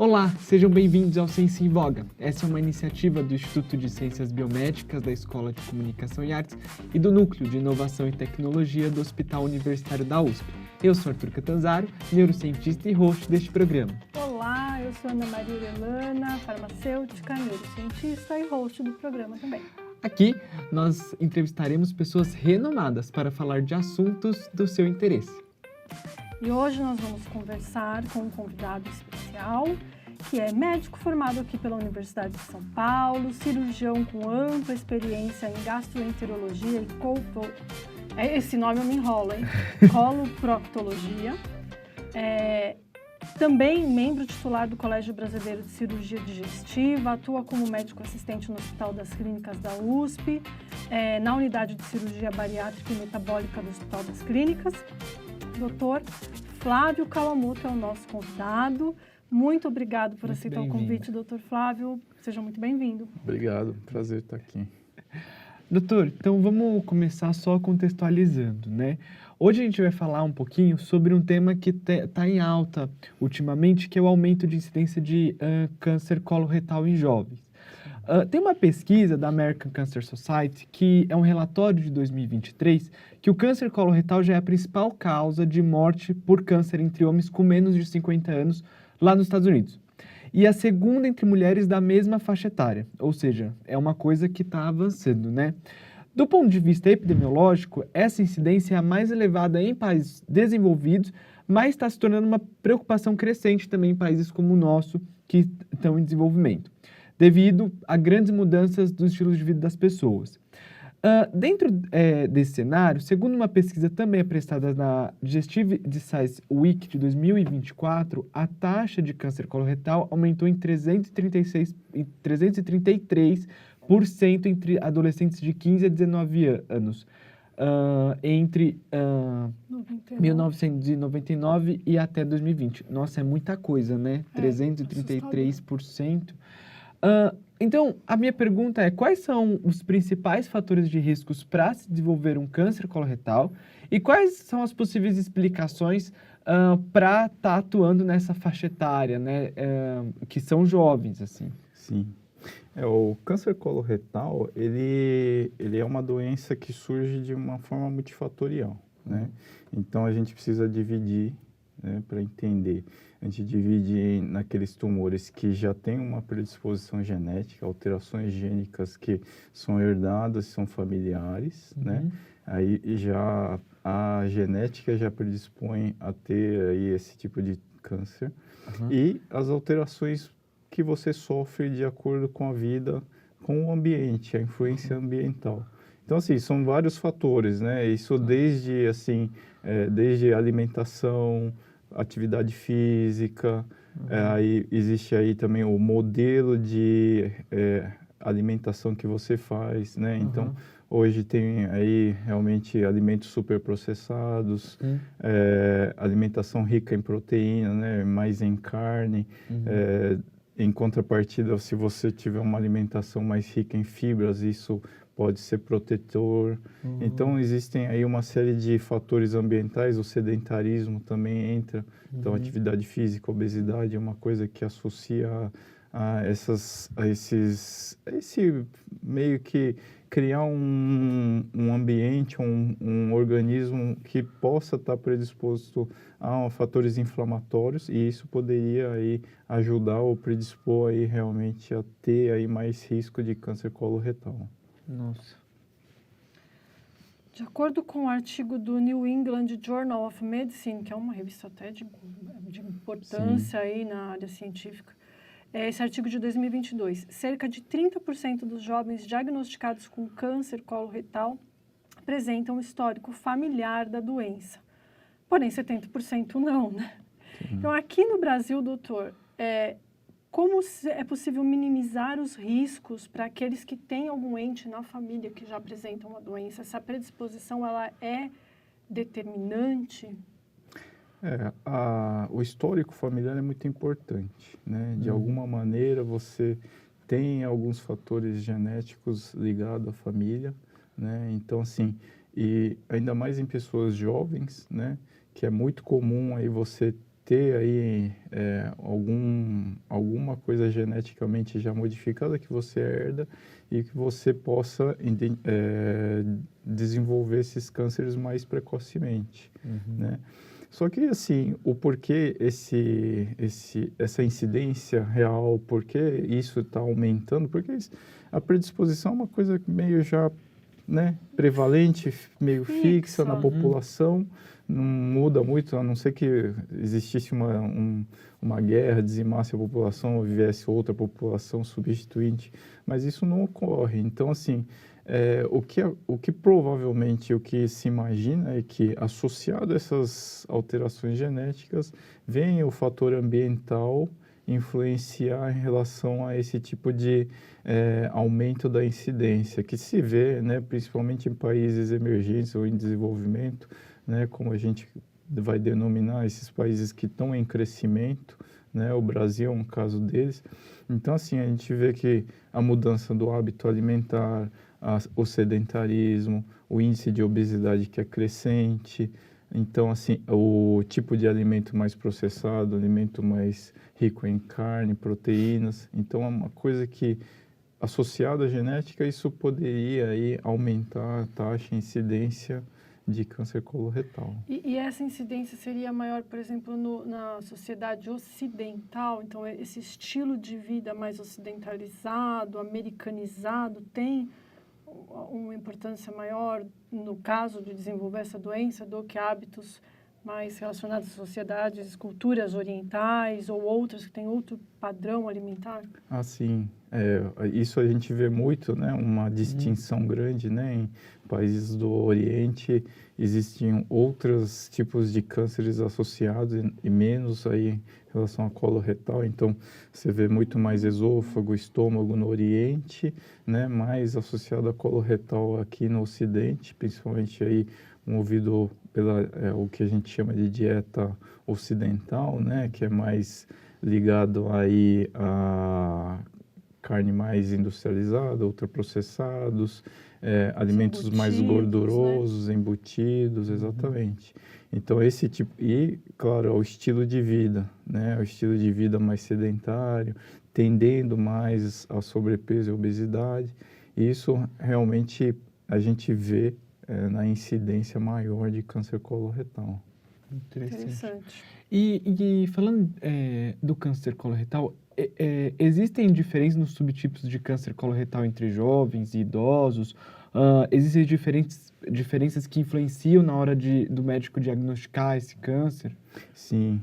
Olá, sejam bem-vindos ao Ciência em Voga. Essa é uma iniciativa do Instituto de Ciências Biomédicas da Escola de Comunicação e Artes e do Núcleo de Inovação e Tecnologia do Hospital Universitário da USP. Eu sou Arthur Catanzaro, neurocientista e host deste programa. Olá, eu sou Ana Maria Urelana, farmacêutica, neurocientista e host do programa também. Aqui, nós entrevistaremos pessoas renomadas para falar de assuntos do seu interesse. E hoje nós vamos conversar com um convidado especial, que é médico formado aqui pela Universidade de São Paulo, cirurgião com ampla experiência em gastroenterologia e esse nome eu me enrolo, hein? Coloproctologia. Também membro titular do Colégio Brasileiro de Cirurgia Digestiva, atua como médico assistente no Hospital das Clínicas da USP, na unidade de cirurgia bariátrica e metabólica do Hospital das Clínicas. Dr. Flávio Kawamoto é o nosso convidado. Muito obrigado por aceitar o convite, Dr. Flávio. Seja muito bem-vindo. Obrigado, prazer estar aqui. Doutor, então vamos começar só contextualizando, né? Hoje a gente vai falar um pouquinho sobre um tema que está em alta ultimamente, que é o aumento de incidência de câncer coloretal em jovens. Tem uma pesquisa da American Cancer Society, que é um relatório de 2023, que o câncer coloretal já é a principal causa de morte por câncer entre homens com menos de 50 anos lá nos Estados Unidos. E a segunda entre mulheres da mesma faixa etária, ou seja, é uma coisa que está avançando, né? Do ponto de vista epidemiológico, essa incidência é a mais elevada em países desenvolvidos, mas está se tornando uma preocupação crescente também em países como o nosso, que estão em desenvolvimento, devido a grandes mudanças dos estilos de vida das pessoas. Dentro desse cenário, segundo uma pesquisa também prestada na Digestive Disease Week de 2024, a taxa de câncer coloretal aumentou em 333% entre adolescentes de 15 a 19 anos, entre 1999 e até 2020. Nossa, é muita coisa, né? 333%. Então, a minha pergunta é, quais são os principais fatores de riscos para se desenvolver um câncer coloretal e quais são as possíveis explicações para estar atuando nessa faixa etária, né, que são jovens, assim? Sim. O câncer coloretal, ele é uma doença que surge de uma forma multifatorial, né? Então, a gente precisa dividir, né, para entender. A gente divide naqueles tumores que já têm uma predisposição genética, alterações gênicas que são herdadas, são familiares, né? Aí já a genética já predispõe a ter aí esse tipo de câncer. E as alterações que você sofre de acordo com a vida, com o ambiente, a influência ambiental. Então, assim, são vários fatores, né? Isso desde, assim, desde alimentação, atividade física, aí existe aí também o modelo de alimentação que você faz, né? Então, hoje tem aí realmente alimentos superprocessados, alimentação rica em proteína, né? Mais em carne. Em contrapartida, se você tiver uma alimentação mais rica em fibras, isso pode ser protetor. Então, existem aí uma série de fatores ambientais, o sedentarismo também entra. Então, atividade física, obesidade é uma coisa que associa a esse meio que criar um ambiente, um organismo que possa estar predisposto a fatores inflamatórios, e isso poderia aí ajudar ou predispor aí realmente a ter aí mais risco de câncer coloretal. Nossa. De acordo com o artigo do New England Journal of Medicine, que é uma revista até de importância aí na área científica, esse artigo de 2022, cerca de 30% dos jovens diagnosticados com câncer coloretal apresentam um histórico familiar da doença. Porém, 70% não, né? Então, aqui no Brasil, doutor, como é possível minimizar os riscos para aqueles que têm algum ente na família que já apresentam uma doença? Essa predisposição, ela é determinante? O histórico familiar é muito importante, né? De alguma maneira, você tem alguns fatores genéticos ligados à família, né? Então, assim, e ainda mais em pessoas jovens, né? Que é muito comum aí você ter aí alguma coisa geneticamente já modificada que você herda e que você possa desenvolver esses cânceres mais precocemente, né? Só que, assim, o porquê essa incidência real, por que isso está aumentando? Porque a predisposição é uma coisa meio já, né, prevalente, meio fixa na população, não muda muito, a não ser que existisse uma guerra, dizimasse a população, ou viesse outra população substituinte, mas isso não ocorre. Então, assim, o que provavelmente, o que se imagina é que, associado a essas alterações genéticas, vem o fator ambiental influenciar em relação a esse tipo de aumento da incidência, que se vê, né, principalmente em países emergentes ou em desenvolvimento, né, como a gente vai denominar esses países que estão em crescimento, né, o Brasil é um caso deles. Então, assim, a gente vê que a mudança do hábito alimentar, o sedentarismo, o índice de obesidade que é crescente. Então, assim, o tipo de alimento mais processado, alimento mais rico em carne, proteínas. Então, é uma coisa que, associada à genética, isso poderia aí aumentar a taxa, a incidência de câncer coloretal. E essa incidência seria maior, por exemplo, na sociedade ocidental? Então, esse estilo de vida mais ocidentalizado, americanizado, tem uma importância maior no caso de desenvolver essa doença do que hábitos mais relacionados a sociedades, culturas orientais ou outras que têm outro padrão alimentar? Ah, sim. Isso a gente vê muito, né? Uma distinção grande, né? Em países do Oriente existiam outros tipos de cânceres associados e menos aí em relação à coloretal. Então, você vê muito mais esôfago, estômago no Oriente, né? Mais associado à coloretal aqui no Ocidente, principalmente aí movido pela o que a gente chama de dieta ocidental, né? Que é mais ligado aí a carne mais industrializada, ultraprocessados, alimentos mais gordurosos, né? Embutidos, exatamente. Então, esse tipo... E, claro, o estilo de vida, né? O estilo de vida mais sedentário, tendendo mais a sobrepeso e obesidade. E isso, realmente, a gente vê na incidência maior de câncer coloretal. Interessante. E falando do câncer coloretal, existem diferenças nos subtipos de câncer coloretal entre jovens e idosos? Existem diferenças que influenciam na hora do médico diagnosticar esse câncer? Sim,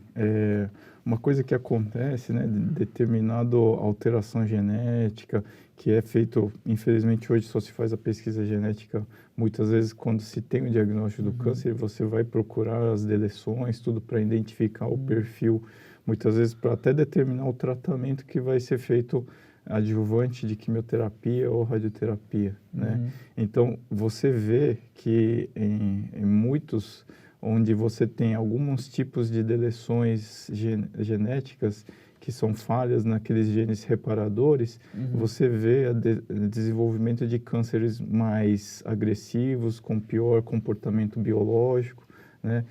uma coisa que acontece, né, determinada alteração genética, que é feito, infelizmente hoje só se faz a pesquisa genética, muitas vezes quando se tem o diagnóstico do câncer, você vai procurar as deleções, tudo para identificar o perfil, muitas vezes para até determinar o tratamento que vai ser feito adjuvante de quimioterapia ou radioterapia, né? Então, você vê que em muitos onde você tem alguns tipos de deleções genéticas que são falhas naqueles genes reparadores, você vê o desenvolvimento de cânceres mais agressivos, com pior comportamento biológico, né?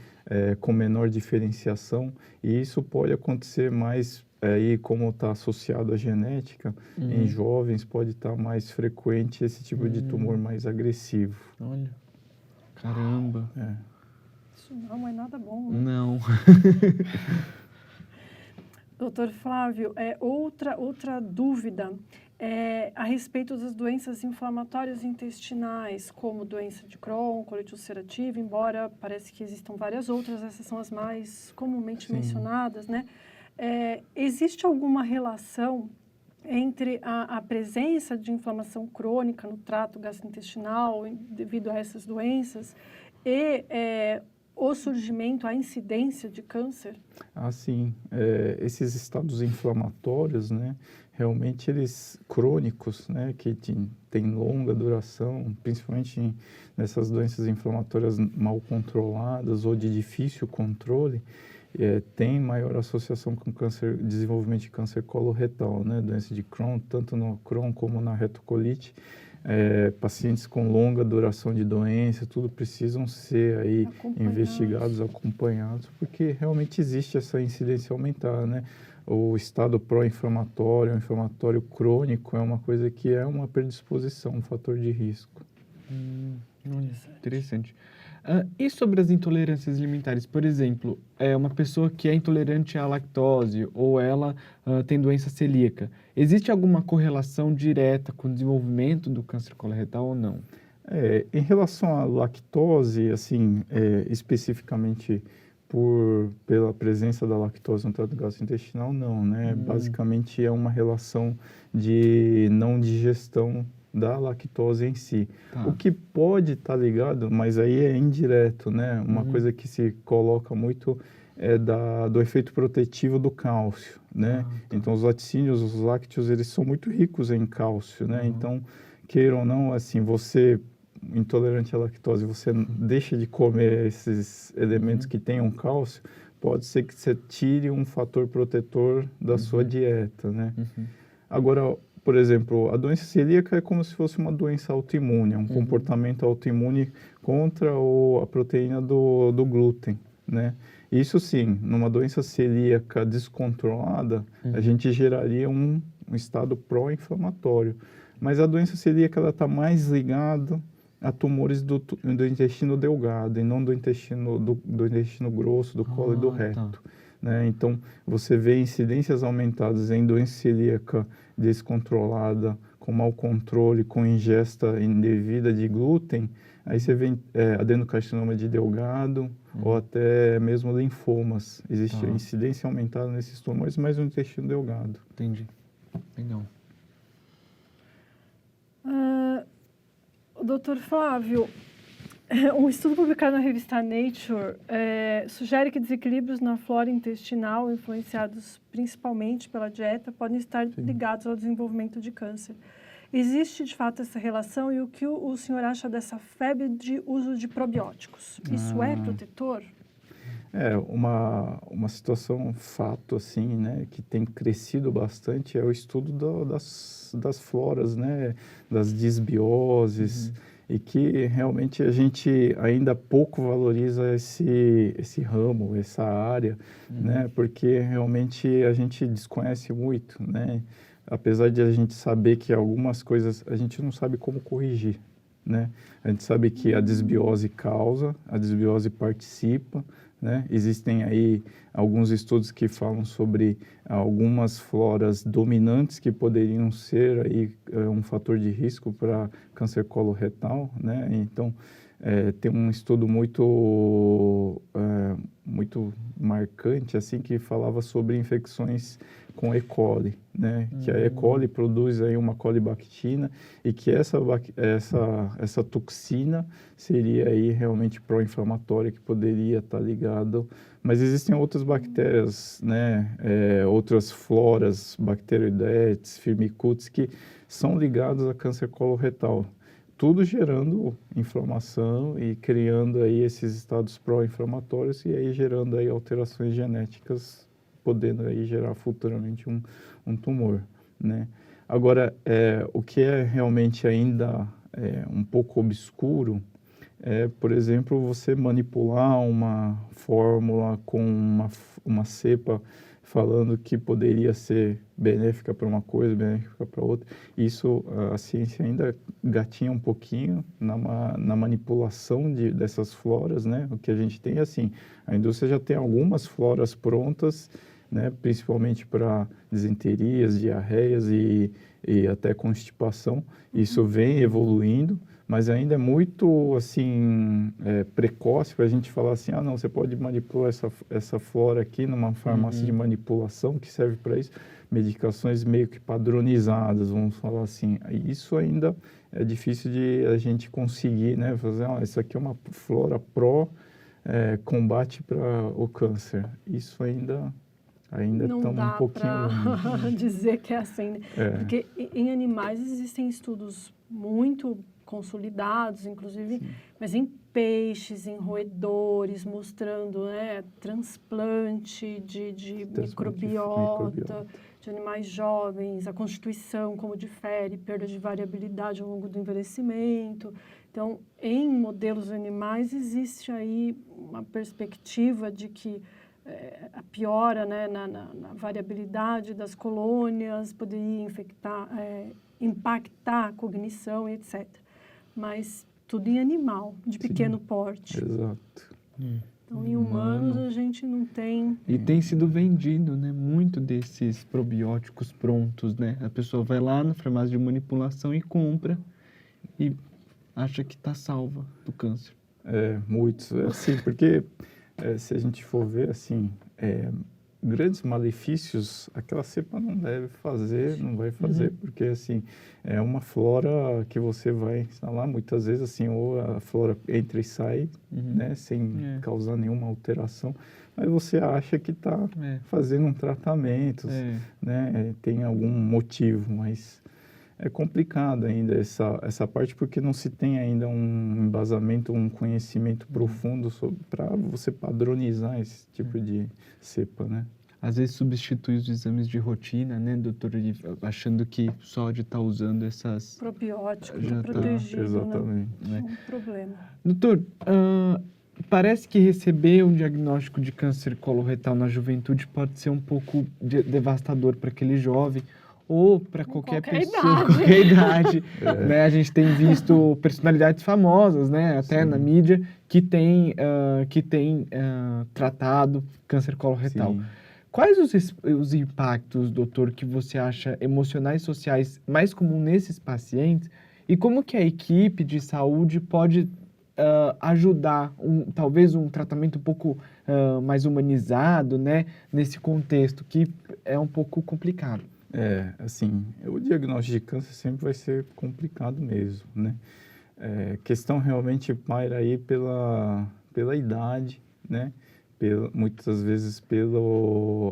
Com menor diferenciação, e isso pode acontecer mais, aí como está associado à genética, em jovens pode estar mais frequente esse tipo de tumor mais agressivo. Olha, caramba. Isso não é nada bom, né? Não. Doutor Flávio, outra dúvida a respeito das doenças inflamatórias intestinais, como doença de Crohn, colite ulcerativa, embora parece que existam várias outras, essas são as mais comumente mencionadas, né? Existe alguma relação entre a presença de inflamação crônica no trato gastrointestinal devido a essas doenças e o surgimento, a incidência de câncer? Ah, sim. Esses estados inflamatórios, né, realmente eles crônicos, né, que têm longa duração, principalmente nessas doenças inflamatórias mal controladas ou de difícil controle, tem maior associação com desenvolvimento de câncer coloretal, né, doença de Crohn, tanto no Crohn como na retocolite. pacientes com longa duração de doença, tudo precisam ser aí investigados, acompanhados, porque realmente existe essa incidência aumentada, né? O estado pró-inflamatório, o inflamatório crônico é uma coisa que é uma predisposição, um fator de risco. Interessante. E sobre as intolerâncias alimentares? Por exemplo, uma pessoa que é intolerante à lactose ou ela tem doença celíaca, existe alguma correlação direta com o desenvolvimento do câncer coloretal ou não? Em relação à lactose, assim, especificamente pela presença da lactose no trato gastrointestinal, não, né? Basicamente é uma relação de não digestão da lactose em si. O que pode estar ligado, mas aí é indireto, né? Uma coisa que se coloca muito é do efeito protetivo do cálcio, né? Então, os laticínios, os lácteos, eles são muito ricos em cálcio, né? Então, queira ou não, assim, você intolerante à lactose, você deixa de comer esses elementos que tenham cálcio, pode ser que você tire um fator protetor da sua dieta, né? Agora, por exemplo, a doença celíaca é como se fosse uma doença autoimune, um comportamento autoimune contra a proteína do glúten, né? Isso sim, numa doença celíaca descontrolada, a gente geraria um estado pró-inflamatório. Mas a doença celíaca ela está mais ligada a tumores do intestino delgado e não do intestino grosso, do colo e do reto. Né? Então, você vê incidências aumentadas em doença celíaca descontrolada, com mau controle, com ingesta indevida de glúten, aí você vê adenocarcinoma de delgado ou até mesmo linfomas. Existe incidência aumentada nesses tumores, mas no intestino delgado. Entendi. Legal. Doutor Flávio, um estudo publicado na revista Nature sugere que desequilíbrios na flora intestinal, influenciados principalmente pela dieta, podem estar ligados ao desenvolvimento de câncer. Existe, de fato, essa relação e o que o senhor acha dessa febre de uso de probióticos? Isso é protetor? Uma situação, fato, assim, né, que tem crescido bastante é o estudo das floras, né, das disbioses, e que realmente a gente ainda pouco valoriza esse ramo, essa área, né, porque realmente a gente desconhece muito, né, apesar de a gente saber que algumas coisas a gente não sabe como corrigir, né, a gente sabe que a disbiose causa, a disbiose participa, né? Existem aí alguns estudos que falam sobre algumas floras dominantes que poderiam ser aí um fator de risco para câncer coloretal, né? Então, tem um estudo muito marcante assim que falava sobre infecções com E. coli, né? Que a E. coli produz aí uma colibactina e que essa toxina seria aí realmente pró-inflamatória que poderia estar ligado. Mas existem outras bactérias, né? Outras floras, bacteroidetes, firmicutes que são ligados a câncer coloretal. Tudo gerando inflamação e criando aí esses estados pró-inflamatórios e aí gerando aí alterações genéticas, podendo aí gerar futuramente um tumor, né? Agora, o que é realmente ainda um pouco obscuro é, por exemplo, você manipular uma fórmula com uma cepa falando que poderia ser benéfica para uma coisa, benéfica para outra. Isso, a ciência ainda gatinha um pouquinho na manipulação dessas floras, né? O que a gente tem, assim, a indústria já tem algumas floras prontas, né? Principalmente para disenterias, diarreias e até constipação. Isso vem evoluindo, mas ainda é muito, assim, precoce para a gente falar assim, ah, não, você pode manipular essa flora aqui numa farmácia de manipulação que serve para isso, medicações meio que padronizadas, vamos falar assim. Isso ainda é difícil de a gente conseguir, né, fazer, isso aqui é uma flora combate para o câncer. Isso ainda estamos um pouquinho não dá para dizer que é assim, né? Porque em animais existem estudos muito consolidados, inclusive, mas em peixes, em roedores, mostrando, né, transplante de microbiota, de animais jovens, a constituição, como difere, perda de variabilidade ao longo do envelhecimento. Então, em modelos animais, existe aí uma perspectiva de que a piora, né, na variabilidade das colônias poderia impactar a cognição, etc. Mas tudo em animal, de pequeno porte. Exato. Então, em humanos, a gente não tem... E tem sido vendido, né, muito desses probióticos prontos, né? A pessoa vai lá na farmácia de manipulação e compra e acha que está salva do câncer. Muitos. Assim, porque se a gente for ver, assim, grandes malefícios, aquela cepa não deve fazer, não vai fazer, porque, assim, é uma flora que você vai instalar, muitas vezes, assim, ou a flora entra e sai, né, sem causar nenhuma alteração, mas você acha que está fazendo um tratamento, né, tem algum motivo, mas... É complicado ainda essa parte, porque não se tem ainda um embasamento, um conhecimento profundo para você padronizar esse tipo de cepa, né? Às vezes substitui os exames de rotina, né, doutor, achando que só de estar usando essas... Probiótico, Já tá protegido, exatamente. Né? É um problema. Doutor, parece que receber um diagnóstico de câncer coloretal na juventude pode ser um pouco devastador para aquele jovem, ou para qualquer pessoa, qualquer idade. Né? A gente tem visto personalidades famosas, né? Até na mídia, que tem tratado câncer coloretal. Sim. Quais os impactos, doutor, que você acha emocionais e sociais mais comuns nesses pacientes? E como que a equipe de saúde pode ajudar, talvez um tratamento um pouco mais humanizado, né? Nesse contexto, que é um pouco complicado? Assim, o diagnóstico de câncer sempre vai ser complicado mesmo, né? Questão realmente paira aí pela idade, né? Muitas vezes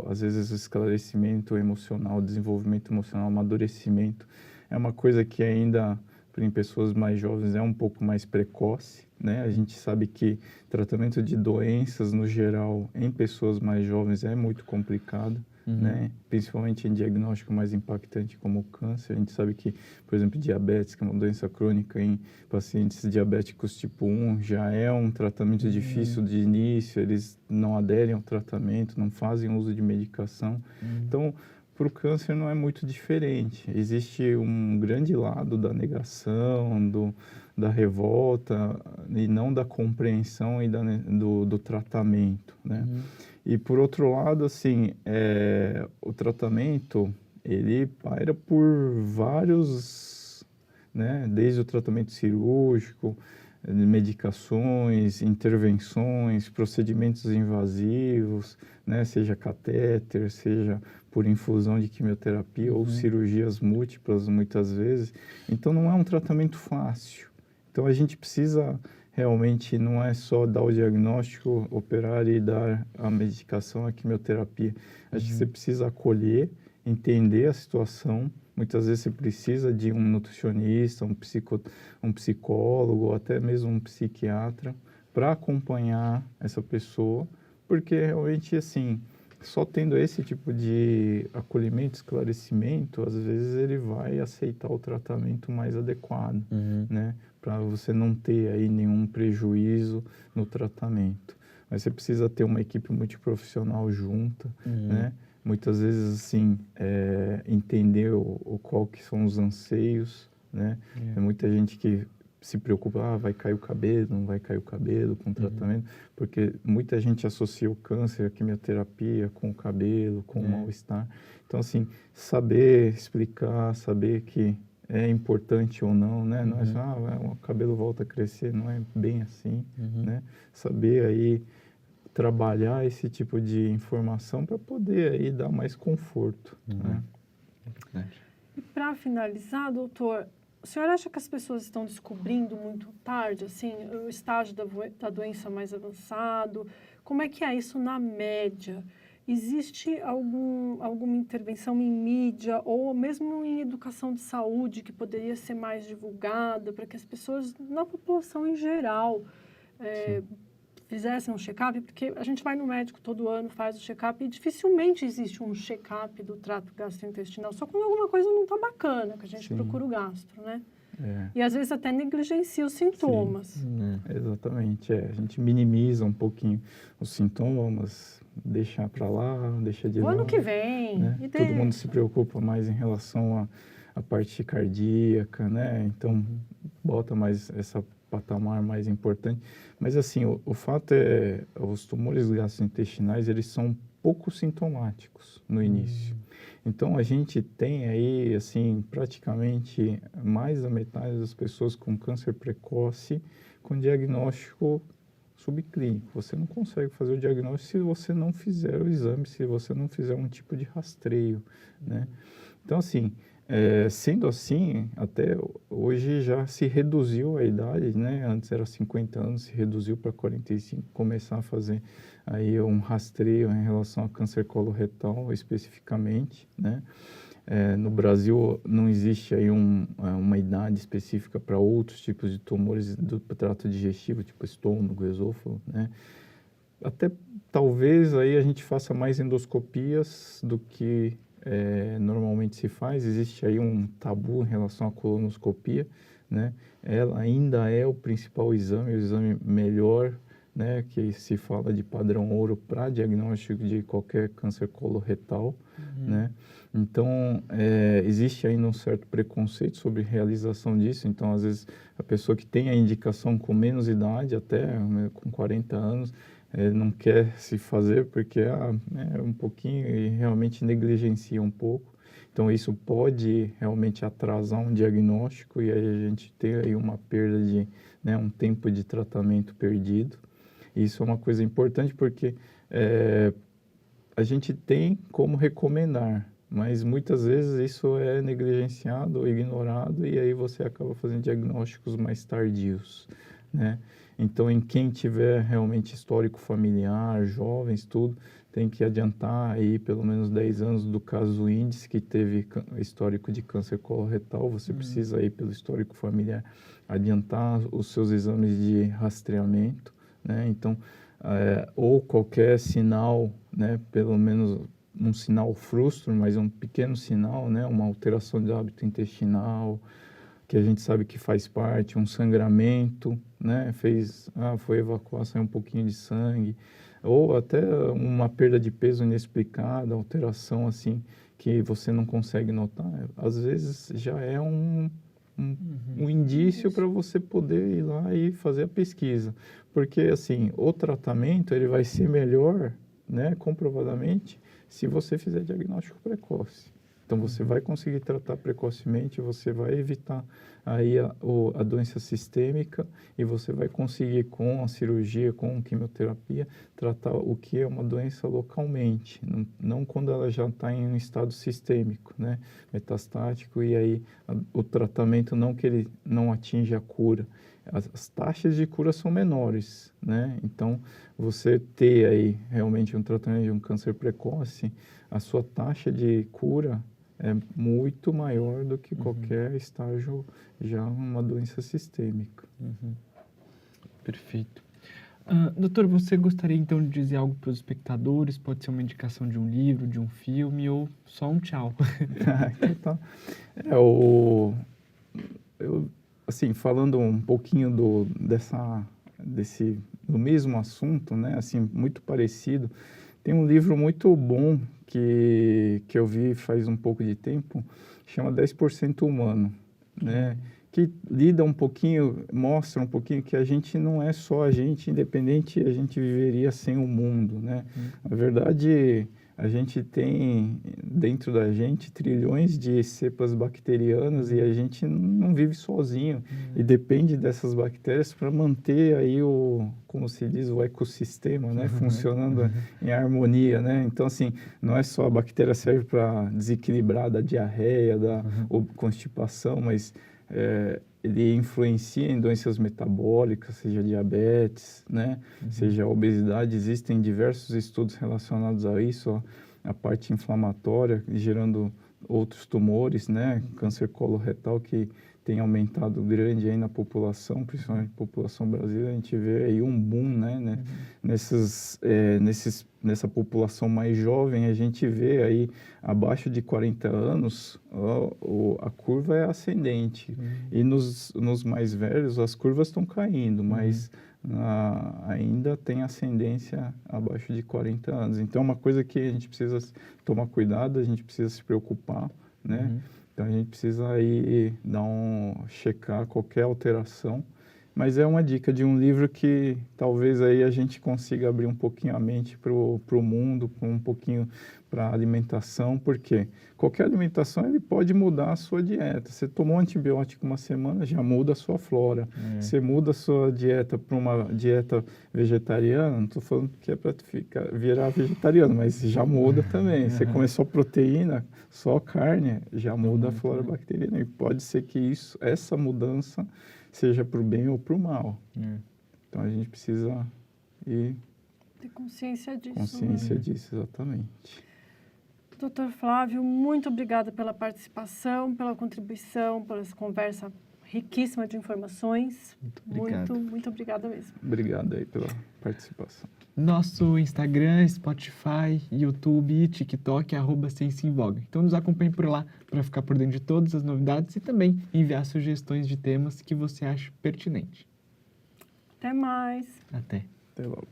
às vezes, o esclarecimento emocional, desenvolvimento emocional, amadurecimento. É uma coisa que ainda, em pessoas mais jovens, é um pouco mais precoce, né? A gente sabe que tratamento de doenças, no geral, em pessoas mais jovens é muito complicado. Né? Principalmente em diagnóstico mais impactante como o câncer. A gente sabe que, por exemplo, diabetes, que é uma doença crônica em pacientes diabéticos tipo 1, já é um tratamento difícil de início, eles não aderem ao tratamento, não fazem uso de medicação. Então, para o câncer não é muito diferente. Existe um grande lado da negação, da revolta, e não da compreensão e do tratamento, né? E, por outro lado, assim, o tratamento, ele paira por vários, né? Desde o tratamento cirúrgico, medicações, intervenções, procedimentos invasivos, né? Seja catéter, seja por infusão de quimioterapia ou cirurgias múltiplas, muitas vezes. Então, não é um tratamento fácil. Então, a gente precisa... Realmente não é só dar o diagnóstico, operar e dar a medicação, a quimioterapia. Acho que você precisa acolher, entender a situação. Muitas vezes você precisa de um nutricionista, um psicólogo, ou até mesmo um psiquiatra para acompanhar essa pessoa, porque realmente, assim, só tendo esse tipo de acolhimento, esclarecimento, às vezes ele vai aceitar o tratamento mais adequado, né? Para você não ter aí nenhum prejuízo no tratamento. Mas você precisa ter uma equipe multiprofissional junta, né? Muitas vezes, assim, entender qual que são os anseios, né? Tem muita gente que se preocupa, vai cair o cabelo, não vai cair o cabelo com o tratamento, porque muita gente associa o câncer, a quimioterapia com o cabelo, com o mal-estar. Então, assim, saber explicar, saber que é importante ou não, né? Não é só, o cabelo volta a crescer, não é bem assim, né? Saber aí trabalhar esse tipo de informação para poder aí dar mais conforto, né? E para finalizar, doutor, o senhor acha que as pessoas estão descobrindo muito tarde, assim, o estágio da doença mais avançado? Como é que é isso na média? Existe alguma intervenção em mídia ou mesmo em educação de saúde que poderia ser mais divulgada para que as pessoas, na população em geral, fizessem um check-up, porque a gente vai no médico todo ano, faz o check-up, e dificilmente existe um check-up do trato gastrointestinal, só quando alguma coisa não está bacana, que a gente Sim. procura o gastro, né? É. E às vezes até negligencia os sintomas. Exatamente, a gente minimiza um pouquinho os sintomas, deixa para lá, deixa de O lado. ano que vem. Né? E Todo mundo deixa. se preocupa mais em relação à parte cardíaca, né? Então, bota mais essa patamar mais importante. Mas, assim, o fato é, os tumores gastrointestinais, eles são pouco sintomáticos no início. Então, a gente tem aí, assim, praticamente mais da metade das pessoas com câncer precoce com diagnóstico subclínico. Você não consegue fazer o diagnóstico se você não fizer o exame, se você não fizer um tipo de rastreio, né? Então, assim, sendo assim, até hoje já se reduziu a idade, né? Antes era 50 anos, se reduziu para 45, começar a fazer aí um rastreio em relação ao câncer coloretal especificamente, né? No Brasil não existe aí uma idade específica para outros tipos de tumores do trato digestivo, tipo estômago, esôfago, né? Até talvez aí a gente faça mais endoscopias do que normalmente se faz. Existe aí um tabu em relação à colonoscopia, né? Ela ainda é o principal exame, o exame melhor, né? Que se fala de padrão ouro para diagnóstico de qualquer câncer coloretal, né? Então, existe ainda um certo preconceito sobre realização disso. Então, às vezes, a pessoa que tem a indicação com menos idade, até com 40 anos, não quer se fazer porque é um pouquinho e realmente negligencia um pouco. Então, isso pode realmente atrasar um diagnóstico e aí a gente tem aí uma perda de, né, um tempo de tratamento perdido. Isso é uma coisa importante porque a gente tem como recomendar, mas muitas vezes isso é negligenciado ou ignorado e aí você acaba fazendo diagnósticos mais tardios, né? Então, em quem tiver realmente histórico familiar, jovens, tudo, tem que adiantar aí pelo menos 10 anos do caso índice que teve histórico de câncer coloretal. Você precisa aí, pelo histórico familiar, adiantar os seus exames de rastreamento, né? Então, ou qualquer sinal, né? Pelo menos um sinal frustro, mas um pequeno sinal, né? Uma alteração de hábito intestinal, que a gente sabe que faz parte, um sangramento, né? Foi evacuar, saiu um pouquinho de sangue, ou até uma perda de peso inexplicada, alteração assim, que você não consegue notar, às vezes já é um indício para você poder ir lá e fazer a pesquisa. Porque, assim, o tratamento, ele vai ser melhor, né, comprovadamente, se você fizer diagnóstico precoce. Então, você vai conseguir tratar precocemente, você vai evitar aí a doença sistêmica e você vai conseguir, com a cirurgia, com a quimioterapia, tratar o que é uma doença localmente, não quando ela já está em um estado sistêmico, né, metastático, e aí o tratamento não que ele não atinge a cura. As taxas de cura são menores, né? Então, você ter aí realmente um tratamento de um câncer precoce, a sua taxa de cura é muito maior do que qualquer estágio já uma doença sistêmica. Perfeito. Doutor, você gostaria então de dizer algo para os espectadores? Pode ser uma indicação de um livro, de um filme ou só um tchau? Então tá. Assim, falando um pouquinho do mesmo assunto, né? Assim, muito parecido. Tem um livro muito bom que eu vi faz um pouco de tempo, chama 10% Humano, né? Que lida um pouquinho, mostra um pouquinho que a gente não é só a gente, independente, a gente viveria sem o mundo, né? Na verdade, a gente tem dentro da gente trilhões de cepas bacterianas e a gente não vive sozinho e depende dessas bactérias para manter aí como se diz, o ecossistema, né, funcionando em harmonia, né? Então, assim, não é só a bactéria serve para desequilibrar da diarreia, da constipação, mas ele influencia em doenças metabólicas, seja diabetes, né? Seja obesidade. Existem diversos estudos relacionados a isso, a parte inflamatória, gerando outros tumores, né? Câncer coloretal, que tem aumentado grande aí na população, principalmente na população brasileira, a gente vê aí um boom, né? Nessa população mais jovem, a gente vê aí abaixo de 40 anos, a curva é ascendente. E nos mais velhos, as curvas estão caindo, mas ainda tem ascendência abaixo de 40 anos. Então, é uma coisa que a gente precisa tomar cuidado, a gente precisa se preocupar, né? Então, a gente precisa aí checar qualquer alteração. Mas é uma dica de um livro que talvez aí a gente consiga abrir um pouquinho a mente para o mundo, um pouquinho para a alimentação, porque qualquer alimentação ele pode mudar a sua dieta. Você tomou um antibiótico uma semana, já muda a sua flora. Você muda a sua dieta para uma dieta vegetariana, não estou falando que é para virar vegetariano, mas já muda também. Você come só proteína, só carne, já muda a flora bacteriana. E pode ser que essa mudança seja para o bem ou para o mal. Então, a gente precisa ter consciência disso. Consciência disso, exatamente. Dr. Flávio, muito obrigada pela participação, pela contribuição, pela essa conversa riquíssima de informações. Muito obrigado. Muito obrigada mesmo. Obrigado aí pela participação. Nosso Instagram, Spotify, YouTube e TikTok é @CiênciaEmVoga. Então nos acompanhe por lá para ficar por dentro de todas as novidades e também enviar sugestões de temas que você acha pertinente. Até mais. Até. Até logo.